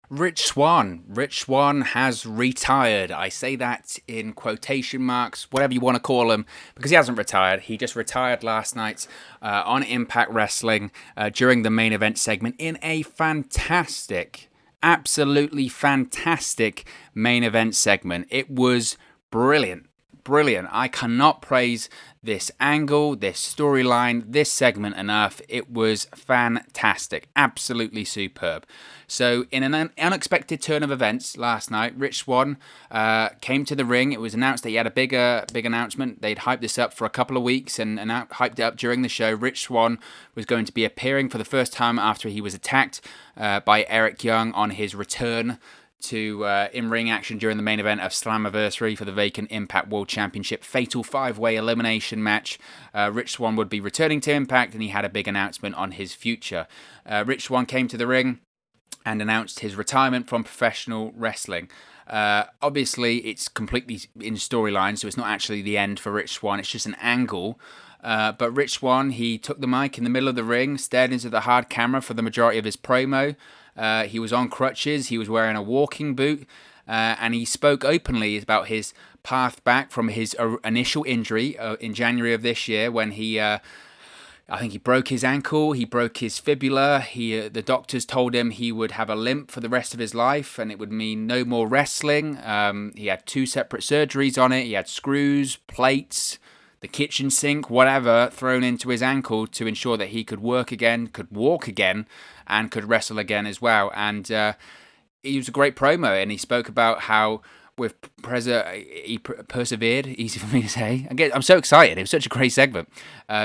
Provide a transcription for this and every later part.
Rich Swann. Rich Swann has retired. I say that in quotation marks, whatever you want to call him, because he hasn't retired. He just retired last night on Impact Wrestling during the main event segment in a fantastic, absolutely fantastic main event segment. It was brilliant. Brilliant. I cannot praise this angle, this storyline, this segment enough. It was fantastic. Absolutely superb. So, in an unexpected turn of events last night, Rich Swann came to the ring. It was announced that he had a big announcement. They'd hyped this up for a couple of weeks and hyped it up during the show. Rich Swann was going to be appearing for the first time after he was attacked by Eric Young on his return to in-ring action during the main event of Slammiversary for the vacant Impact World Championship Fatal 5-Way Elimination match. Rich Swann would be returning to Impact, and he had a big announcement on his future. Rich Swann came to the ring and announced his retirement from professional wrestling. Obviously, it's completely in storyline, so it's not actually the end for Rich Swann. It's just an angle. But Rich Swann, he took the mic in the middle of the ring, stared into the hard camera for the majority of his promo. He was on crutches, he was wearing a walking boot, and he spoke openly about his path back from his initial injury in January of this year when I think he broke his ankle, he broke his fibula. The doctors told him he would have a limp for the rest of his life and it would mean no more wrestling. He had 2 separate surgeries on it. He had screws, plates, the kitchen sink, whatever, thrown into his ankle to ensure that he could work again, could walk again, and could wrestle again as well. And he was a great promo, and he spoke about how he persevered, easy for me to say. I'm so excited. It was such a great segment.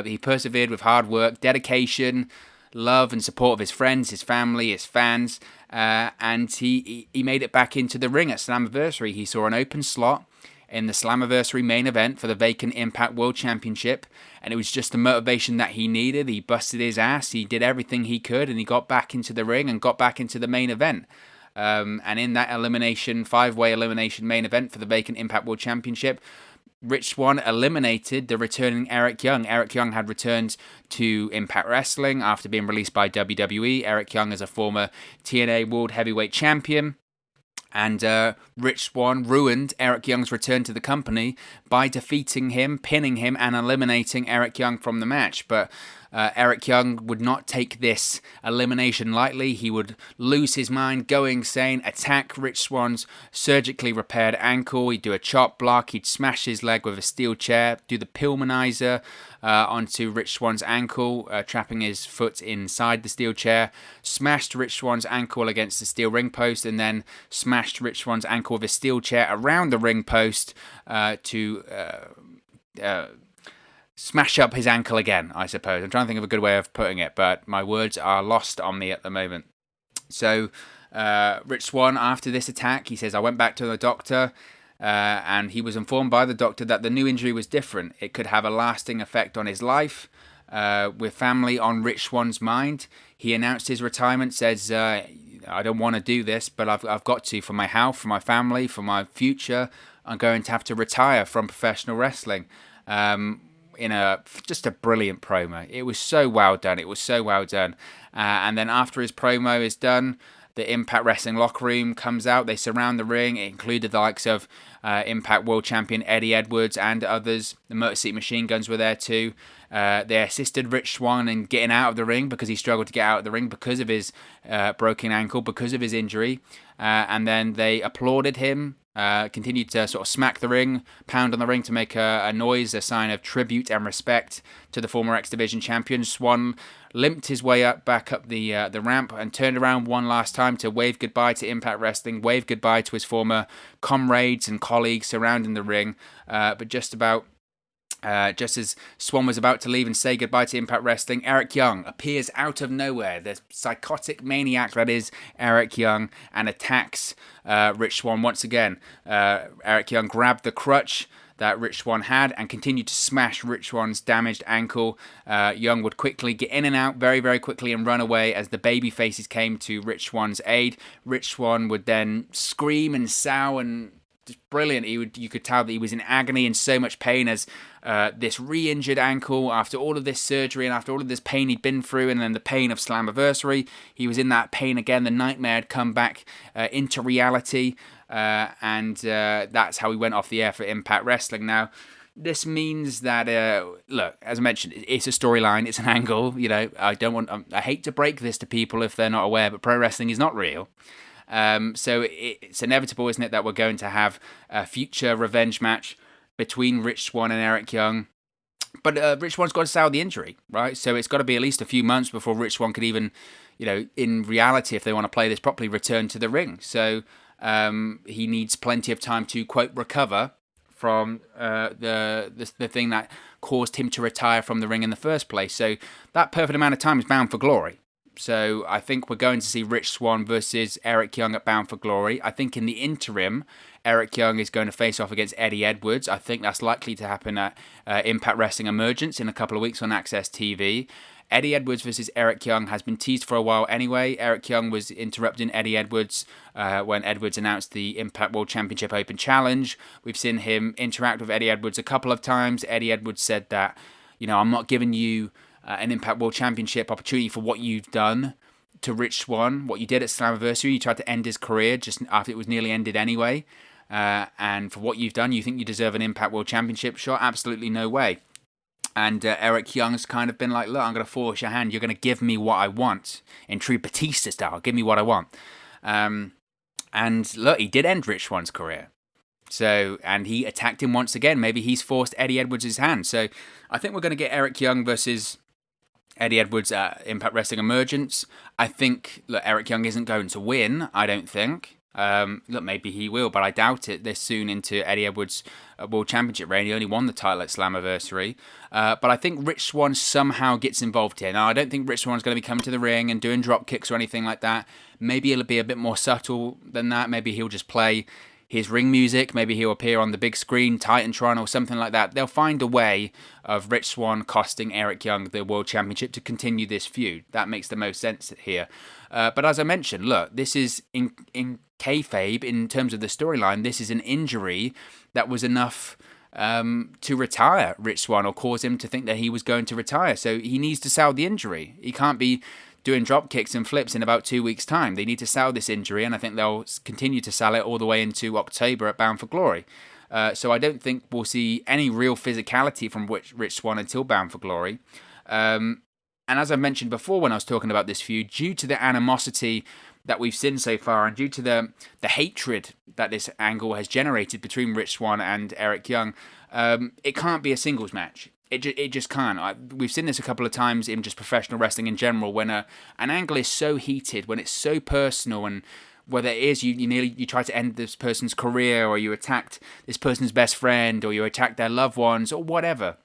He persevered with hard work, dedication, love and support of his friends, his family, his fans, and he made it back into the ring at Slammiversary. He saw an open slot in the Slammiversary main event for the vacant Impact World Championship, and it was just the motivation that he needed. He busted his ass, he did everything he could, and he got back into the ring and got back into the main event. And in that 5-way elimination main event for the vacant Impact World Championship, Rich Swann eliminated the returning Eric Young. Eric Young had returned to Impact Wrestling after being released by WWE. Eric Young is a former TNA World Heavyweight Champion. And Rich Swann ruined Eric Young's return to the company by defeating him, pinning him, and eliminating Eric Young from the match. But Eric Young would not take this elimination lightly. He would lose his mind, go insane, attack Rich Swann's surgically repaired ankle. He'd do a chop block. He'd smash his leg with a steel chair, do the Pillmanizer onto Rich Swann's ankle, trapping his foot inside the steel chair, smashed Rich Swann's ankle against the steel ring post, and then smashed Rich Swann's ankle with a steel chair around the ring post to smash up his ankle again, I suppose. I'm trying to think of a good way of putting it, but my words are lost on me at the moment. So, Rich Swann, after this attack, he says, I went back to the doctor, and he was informed by the doctor that the new injury was different. It could have a lasting effect on his life. With family on Rich Swann's mind, he announced his retirement, says, I don't want to do this, but I've got to, for my health, for my family, for my future. I'm going to have to retire from professional wrestling. Just a brilliant promo. It was so well done. And then after his promo is done, the Impact Wrestling locker room comes out. They surround the ring. It included the likes of Impact World Champion Eddie Edwards and others. The Motor City Machine Guns were there too. They assisted Rich Swann in getting out of the ring because he struggled to get out of the ring because of his broken ankle, because of his injury. And then they applauded him. Continued to sort of smack the ring, pound on the ring to make a noise, a sign of tribute and respect to the former X Division champion. Swann limped his way back up the ramp and turned around one last time to wave goodbye to Impact Wrestling, wave goodbye to his former comrades and colleagues surrounding the ring. But just as Swann was about to leave and say goodbye to Impact Wrestling, Eric Young appears out of nowhere, the psychotic maniac that is Eric Young, and attacks Rich Swann once again. Eric Young grabbed the crutch that Rich Swann had and continued to smash Rich Swann's damaged ankle. Young would quickly get in and out very, very quickly and run away as the baby faces came to Rich Swann's aid. Rich Swann would then scream and sough and just brilliant. You could tell that he was in agony and so much pain as this re-injured ankle after all of this surgery and after all of this pain he'd been through, and then the pain of Slammiversary. He was in that pain again. The nightmare had come back into reality, and that's how he went off the air for Impact Wrestling. Now, this means that, look, as I mentioned, it's a storyline, it's an angle. I hate to break this to people if they're not aware, but pro wrestling is not real. So it's inevitable, isn't it, that we're going to have a future revenge match between Rich Swann and Eric Young. But Rich Swann's got to sell the injury, right? So it's got to be at least a few months before Rich Swann could even, in reality, if they want to play this properly, return to the ring. So he needs plenty of time to, quote, recover from the thing that caused him to retire from the ring in the first place. So that perfect amount of time is Bound for Glory. So I think we're going to see Rich Swann versus Eric Young at Bound for Glory. I think in the interim, Eric Young is going to face off against Eddie Edwards. I think that's likely to happen at Impact Wrestling Emergence in a couple of weeks on Access TV. Eddie Edwards versus Eric Young has been teased for a while anyway. Eric Young was interrupting Eddie Edwards when Edwards announced the Impact World Championship Open Challenge. We've seen him interact with Eddie Edwards a couple of times. Eddie Edwards said that, I'm not giving you an Impact World Championship opportunity for what you've done to Rich Swann, what you did at Slammiversary. You tried to end his career just after it was nearly ended anyway. And for what you've done, you think you deserve an Impact World Championship shot? Absolutely no way. And Eric Young's kind of been like, look, I'm going to force your hand. You're going to give me what I want. In true Batista style, give me what I want. And look, he did end Rich Swann's career. So, and he attacked him once again. Maybe he's forced Eddie Edwards' hand. So I think we're going to get Eric Young versus Eddie Edwards at Impact Wrestling Emergence. I think, look, Eric Young isn't going to win, I don't think. Look, maybe he will, but I doubt it this soon into Eddie Edwards' World Championship reign. He only won the title at Slammiversary. But I think Rich Swann somehow gets involved here. Now, I don't think Rich Swann's going to be coming to the ring and doing drop kicks or anything like that. Maybe it'll be a bit more subtle than that. Maybe he'll just play his ring music. Maybe he'll appear on the big screen, Titantron or something like that. They'll find a way of Rich Swann costing Eric Young the World Championship to continue this feud. That makes the most sense here. But as I mentioned, look, this is in kayfabe, in terms of the storyline, this is an injury that was enough to retire Rich Swann or cause him to think that he was going to retire. So he needs to sell the injury. He can't be doing drop kicks and flips in about 2 weeks' time. They need to sell this injury, and I think they'll continue to sell it all the way into October at Bound for Glory. So I don't think we'll see any real physicality from Rich Swann until Bound for Glory. And as I mentioned before when I was talking about this feud, due to the animosity that we've seen so far and due to the hatred that this angle has generated between Rich Swann and Eric Young, it can't be a singles match. It just can't. We've seen this a couple of times in just professional wrestling in general, when an angle is so heated, when it's so personal, and whether it is you try to end this person's career, or you attacked this person's best friend, or you attacked their loved ones, or whatever.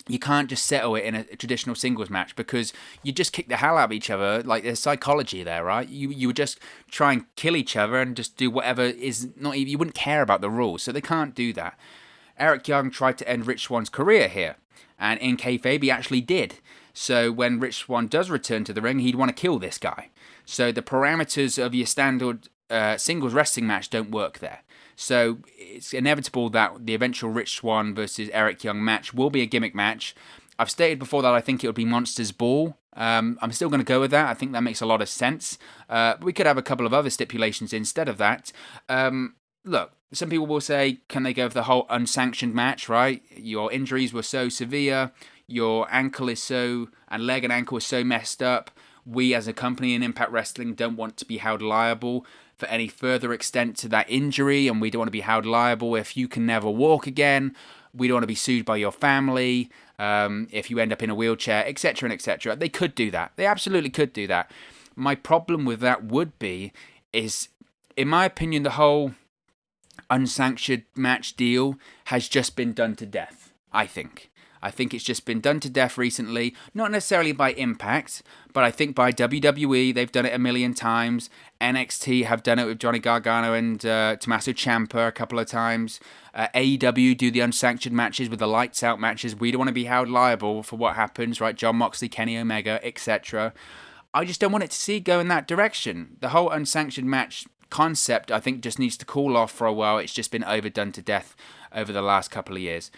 You can't just settle it in a traditional singles match, because you just kick the hell out of each other. Like, there's psychology there, right? You would just try and kill each other and just do whatever is not even, you wouldn't care about the rules, so they can't do that. Eric Young tried to end Rich Swann's career here, and in kayfabe he actually did. So when Rich Swann does return to the ring, he'd want to kill this guy. So the parameters of your standard singles wrestling match don't work there. So it's inevitable that the eventual Rich Swann versus Eric Young match will be a gimmick match. I've stated before that I think it would be Monsters Ball. I'm still going to go with that. I think that makes a lot of sense. We could have a couple of other stipulations instead of that. Look, some people will say, can they go for the whole unsanctioned match, right? Your injuries were so severe, your ankle is so, and leg and ankle is so messed up. We as a company in Impact Wrestling don't want to be held liable for any further extent to that injury, and we don't want to be held liable if you can never walk again. We don't want to be sued by your family if you end up in a wheelchair, etc. and etc. They could do that. They absolutely could do that. My problem with that would be, is, in my opinion, the whole unsanctioned match deal has just been done to death, I think. I think it's just been done to death recently, not necessarily by Impact, but I think by WWE. They've done it a million times. NXT have done it with Johnny Gargano and Tommaso Ciampa a couple of times. AEW do the unsanctioned matches with the lights out matches. We don't want to be held liable for what happens, right? John Moxley, Kenny Omega, etc. I just don't want it to see go in that direction. The whole unsanctioned match concept, I think, just needs to cool off for a while. It's just been overdone to death over the last couple of years.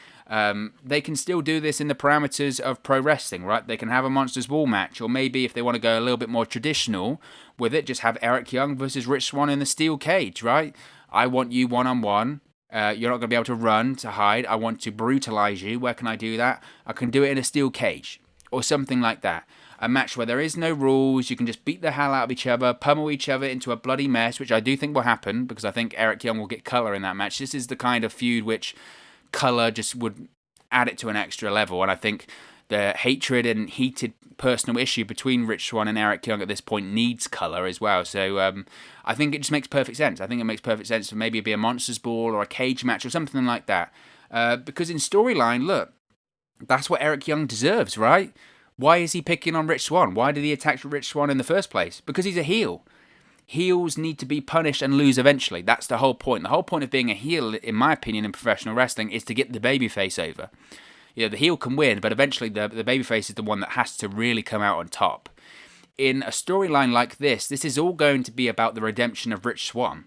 They can still do this in the parameters of pro wrestling, right? They can have a Monsters Ball match, or maybe if they want to go a little bit more traditional with it, just have Eric Young versus Rich Swann in the steel cage, right? I want you one-on-one. You're not going to be able to run, to hide. I want to brutalize you. Where can I do that? I can do it in a steel cage or something like that. A match where there is no rules. You can just beat the hell out of each other, pummel each other into a bloody mess, which I do think will happen because I think Eric Young will get colour in that match. This is the kind of feud which colour just would add it to an extra level. And I think the hatred and heated personal issue between Rich Swann and Eric Young at this point needs colour as well. So I think it just makes perfect sense. I think it makes perfect sense for maybe it be a Monsters Ball or a cage match or something like that. Because in storyline, look, that's what Eric Young deserves, right? Why is he picking on Rich Swann? Why did he attack Rich Swann in the first place? Because he's a heel. Heels need to be punished and lose eventually. That's the whole point. The whole point of being a heel, in my opinion, in professional wrestling is to get the babyface over. You know, the heel can win, but eventually the babyface is the one that has to really come out on top. In a storyline like this is all going to be about the redemption of Rich Swann.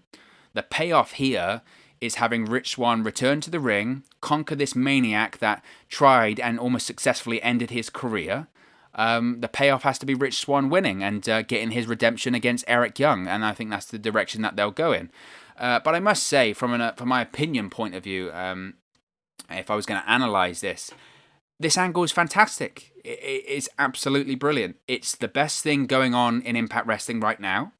The payoff here is having Rich Swann return to the ring, conquer this maniac that tried and almost successfully ended his career. The payoff has to be Rich Swann winning and getting his redemption against Eric Young, and I think that's the direction that they'll go in. But I must say, from my opinion point of view, if I was going to analyse this angle is fantastic. It's absolutely brilliant. It's the best thing going on in Impact Wrestling right now.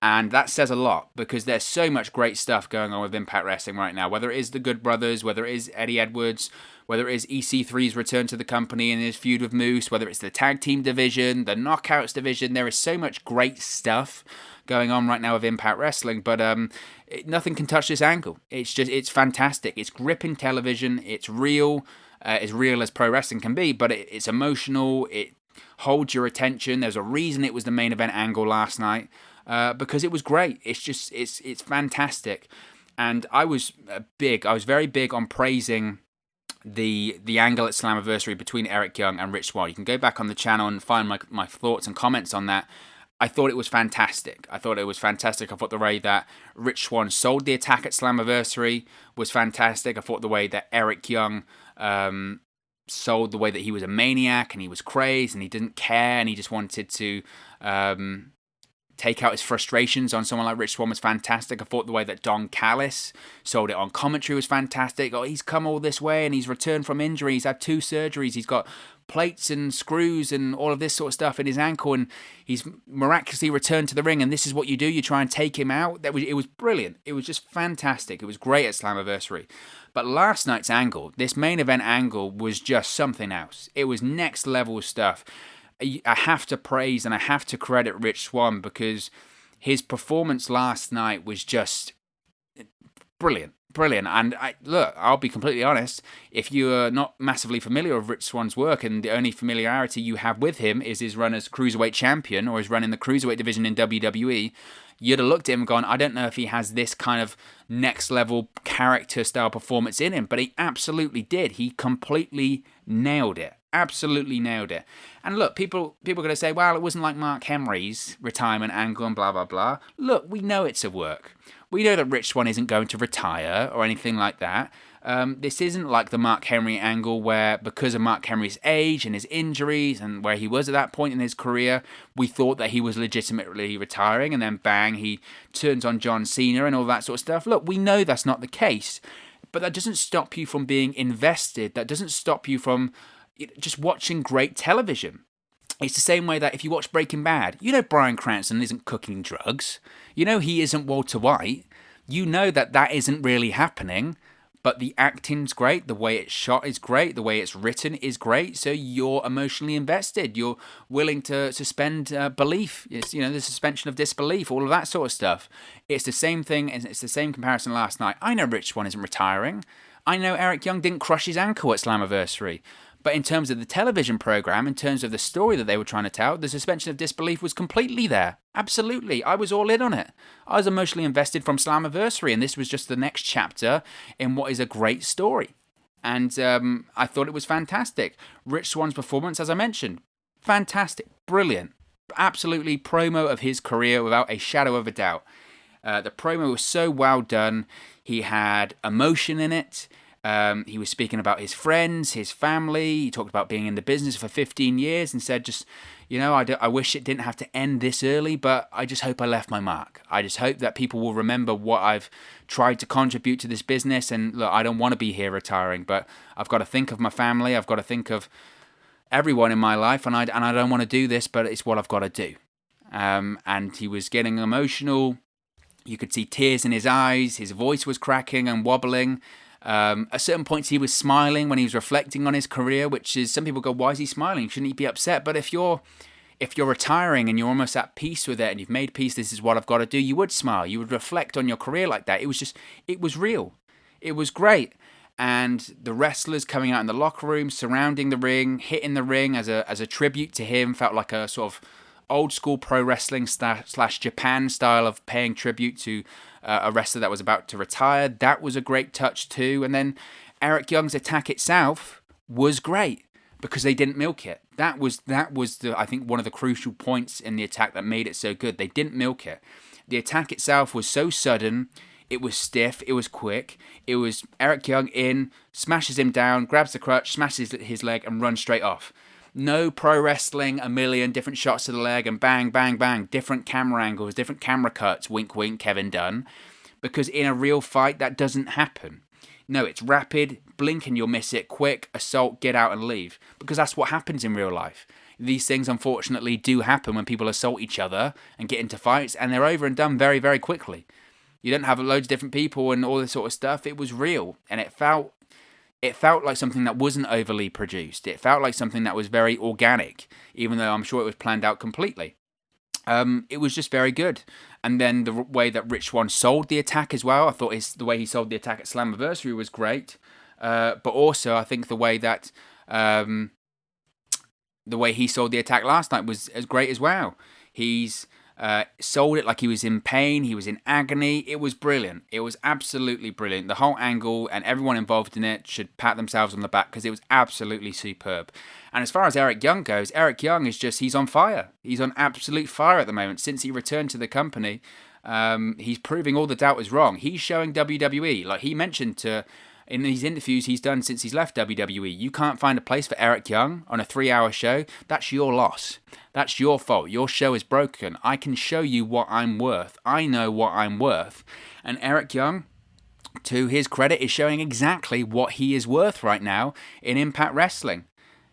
And that says a lot because there's so much great stuff going on with Impact Wrestling right now. Whether it is the Good Brothers, whether it is Eddie Edwards, whether it is EC3's return to the company and his feud with Moose, whether it's the tag team division, the Knockouts division, there is so much great stuff going on right now with Impact Wrestling. But nothing can touch this angle. It's fantastic. It's gripping television. It's real. As real as pro wrestling can be, but it's emotional. It holds your attention. There's a reason it was the main event angle last night. Because it was great. It's fantastic. And I was very big on praising the angle at Slammiversary between Eric Young and Rich Swann. You can go back on the channel and find my thoughts and comments on that. I thought it was fantastic. I thought the way that Rich Swann sold the attack at Slammiversary was fantastic. I thought the way that Eric Young sold the way that he was a maniac and he was crazed and he didn't care and he just wanted to take out his frustrations on someone like Rich Swann was fantastic. I thought the way that Don Callis sold it on commentary was fantastic. Oh, he's come all this way and he's returned from injury. He's had 2 surgeries. He's got plates and screws and all of this sort of stuff in his ankle and he's miraculously returned to the ring and this is what you do. You try and take him out. It was brilliant. It was just fantastic. It was great at Slammiversary. But last night's angle, this main event angle, was just something else. It was next level stuff. I have to praise and I have to credit Rich Swann because his performance last night was just brilliant. And I'll be completely honest, if you're not massively familiar with Rich Swann's work and the only familiarity you have with him is his run as Cruiserweight Champion or his run in the Cruiserweight division in WWE, you'd have looked at him and gone, I don't know if he has this kind of next level character style performance in him, but he absolutely did. He completely nailed it. Absolutely nailed it. And look, people are going to say, well, it wasn't like Mark Henry's retirement angle and blah, blah, blah. Look, we know it's a work. We know that Rich Swann isn't going to retire or anything like that. This isn't like the Mark Henry angle where because of Mark Henry's age and his injuries and where he was at that point in his career, we thought that he was legitimately retiring and then bang, he turns on John Cena and all that sort of stuff. Look, we know that's not the case, but that doesn't stop you from being invested. That doesn't stop you from just watching great television. It's the same way that if you watch Breaking Bad, you know Bryan Cranston isn't cooking drugs. You know he isn't Walter White. You know that isn't really happening, but the acting's great, the way it's shot is great, the way it's written is great, so you're emotionally invested. You're willing to suspend belief. It's, the suspension of disbelief, all of that sort of stuff. It's the same thing, and it's the same comparison last night. I know Rich Swann isn't retiring. I know Eric Young didn't crush his ankle at Slammiversary. But in terms of the television program, in terms of the story that they were trying to tell, the suspension of disbelief was completely there. Absolutely. I was all in on it. I was emotionally invested from Slammiversary, and this was just the next chapter in what is a great story. And I thought it was fantastic. Rich Swann's performance, as I mentioned, fantastic, brilliant. Absolutely promo of his career without a shadow of a doubt. The promo was so well done. He had emotion in it. He was speaking about his friends, his family. He talked about being in the business for 15 years and said, just, I wish it didn't have to end this early, but I just hope I left my mark. I just hope that people will remember what I've tried to contribute to this business. And look, I don't want to be here retiring, but I've got to think of my family. I've got to think of everyone in my life, and I don't want to do this, but it's what I've got to do. And he was getting emotional. You could see tears in his eyes. His voice was cracking and wobbling. At certain points, he was smiling when he was reflecting on his career, which is, some people go, why is he smiling? Shouldn't he be upset? But if you're retiring and you're almost at peace with it and you've made peace, this is what I've got to do, you would smile. You would reflect on your career like that. It was real. It was great. And the wrestlers coming out in the locker room, surrounding the ring, hitting the ring as a tribute to him, felt like a sort of old school pro wrestling / Japan style of paying tribute to a wrestler that was about to retire. That was a great touch too. And then Eric Young's attack itself was great because they didn't milk it. That was I think one of the crucial points in the attack that made it so good. They didn't milk it. The attack itself was so sudden. It was stiff. It was quick. It was Eric Young in, smashes him down, grabs the crutch, smashes his leg, and runs straight off. No pro wrestling, a million different shots to the leg, and bang, bang, bang, different camera angles, different camera cuts, wink, wink, Kevin Dunn. Because in a real fight, that doesn't happen. No, it's rapid, blink and you'll miss it, quick, assault, get out and leave. Because that's what happens in real life. These things, unfortunately, do happen when people assault each other and get into fights, and they're over and done very, very quickly. You don't have loads of different people and all this sort of stuff. It was real, and it felt like something that wasn't overly produced. It felt like something that was very organic, even though I'm sure it was planned out completely. It was just very good. And then the way that Rich Swann sold the attack as well, I thought the way he sold the attack at Slammiversary was great. But also, I think the way he sold the attack last night was as great as well. He's sold it like he was in pain, he was in agony. It was brilliant. It was absolutely brilliant. The whole angle and everyone involved in it should pat themselves on the back because it was absolutely superb. And as far as Eric Young goes, Eric Young is he's on fire. He's on absolute fire at the moment. Since he returned to the company, he's proving all the doubters wrong. He's showing WWE, like he mentioned in these interviews he's done since he's left WWE, you can't find a place for Eric Young on a 3-hour show. That's your loss. That's your fault. Your show is broken. I can show you what I'm worth. I know what I'm worth. And Eric Young, to his credit, is showing exactly what he is worth right now in Impact Wrestling.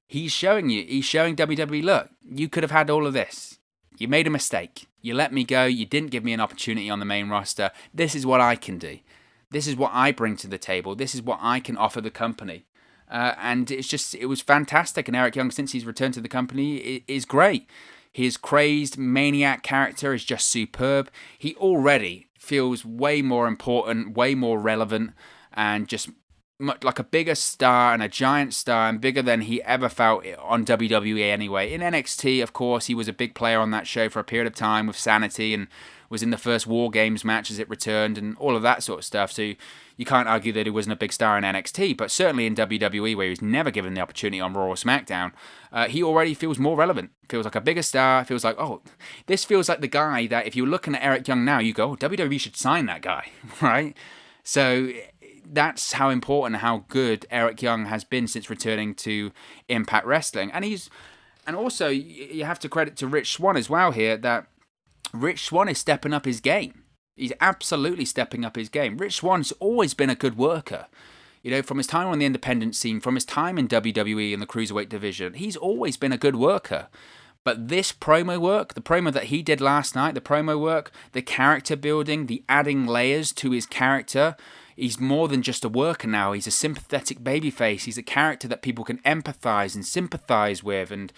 He's showing WWE, look, you could have had all of this. You made a mistake. You let me go. You didn't give me an opportunity on the main roster. This is what I can do. This is what I bring to the table. This is what I can offer the company. And it was fantastic. And Eric Young, since he's returned to the company, is great. His crazed maniac character is just superb. He already feels way more important, way more relevant, and just like a bigger star and a giant star, and bigger than he ever felt on WWE anyway. In NXT, of course, he was a big player on that show for a period of time with Sanity, and was in the first War Games match as it returned and all of that sort of stuff. So you can't argue that he wasn't a big star in NXT, but certainly in WWE, where he was never given the opportunity on Raw or SmackDown, he already feels more relevant. Feels like a bigger star. Feels like, this feels like the guy that if you're looking at Eric Young now, you go, WWE should sign that guy, right? So that's how important and how good Eric Young has been since returning to Impact Wrestling. And also you have to credit to Rich Swann as well here, that Rich Swann is stepping up his game. He's absolutely stepping up his game. Rich Swann's always been a good worker. From his time on the independent scene, from his time in WWE in the Cruiserweight division, he's always been a good worker. But this promo work, the promo that he did last night, the character building, the adding layers to his character, he's more than just a worker now. He's a sympathetic babyface. He's a character that people can empathize and sympathize with, and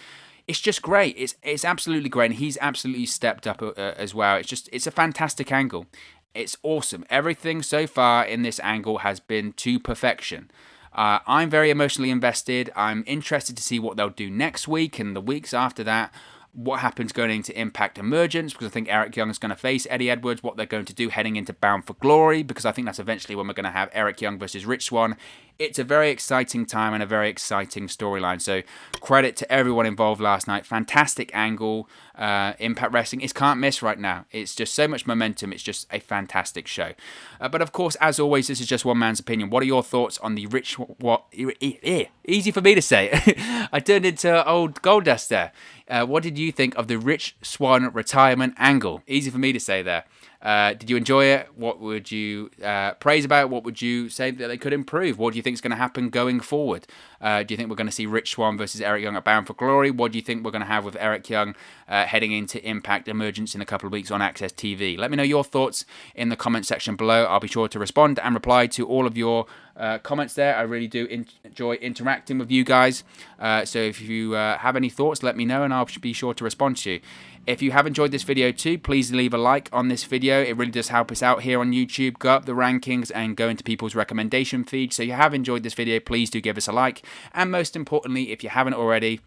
it's just great. It's absolutely great, and he's absolutely stepped up as well. It's a fantastic angle. It's awesome. Everything so far in this angle has been to perfection. I'm very emotionally invested. I'm interested to see what they'll do next week and the weeks after that. what happens going into Impact Emergence, because I think Eric Young is going to face Eddie Edwards, what they're going to do heading into Bound for Glory, because I think that's eventually when we're going to have Eric Young versus Rich Swann. It's a very exciting time and a very exciting storyline. So credit to everyone involved last night. Fantastic angle. Impact Wrestling is can't miss right now. It's just so much momentum. It's just a fantastic show. But of course, as always, this is just one man's opinion. What are your thoughts on the Rich... Easy for me to say. I turned into old gold dust there. What did you think of the Rich Swann retirement angle? Easy for me to say there. Did you enjoy it? What would you praise about it? What would you say that they could improve? What do you think is going to happen going forward? Do you think we're going to see Rich Swann versus Eric Young at Bound for Glory? What do you think we're going to have with Eric Young heading into Impact Emergence in a couple of weeks on Access TV? Let me know your thoughts in the comment section below. I'll be sure to respond and reply to all of your comments there. I really do enjoy interacting with you guys. So if you have any thoughts, let me know and I'll be sure to respond to you. If you have enjoyed this video too, please leave a like on this video. It really does help us out here on YouTube. Go up the rankings and go into people's recommendation feed. So if you have enjoyed this video, please do give us a like. And most importantly, if you haven't already,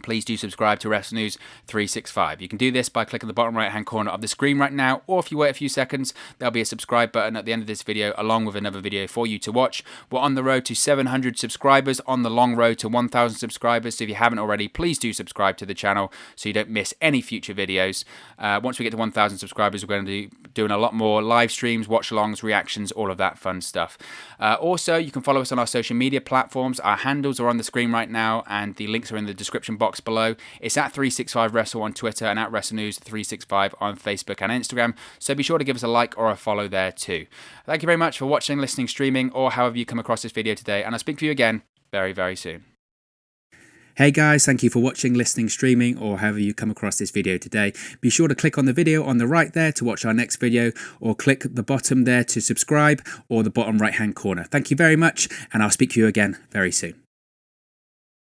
please do subscribe to Wrestle News 365. You can do this by clicking the bottom right hand corner of the screen right now, or if you wait a few seconds, there'll be a subscribe button at the end of this video along with another video for you to watch. We're on the road to 700 subscribers, on the long road to 1,000 subscribers, so if you haven't already, please do subscribe to the channel so you don't miss any future videos. Once we get to 1,000 subscribers, we're going to be doing a lot more live streams, watch-alongs, reactions, all of that fun stuff. Also, you can follow us on our social media platforms. Our handles are on the screen right now, and the links are in the description box below. It's at 365 Wrestle on Twitter and at Wrestle News 365 on Facebook and Instagram. So be sure to give us a like or a follow there too. Thank you very much for watching, listening, streaming, or however you come across this video today. And I'll speak to you again very, very soon. Hey guys, thank you for watching, listening, streaming, or however you come across this video today. Be sure to click on the video on the right there to watch our next video, or click the bottom there to subscribe, or the bottom right hand corner. Thank you very much, and I'll speak to you again very soon.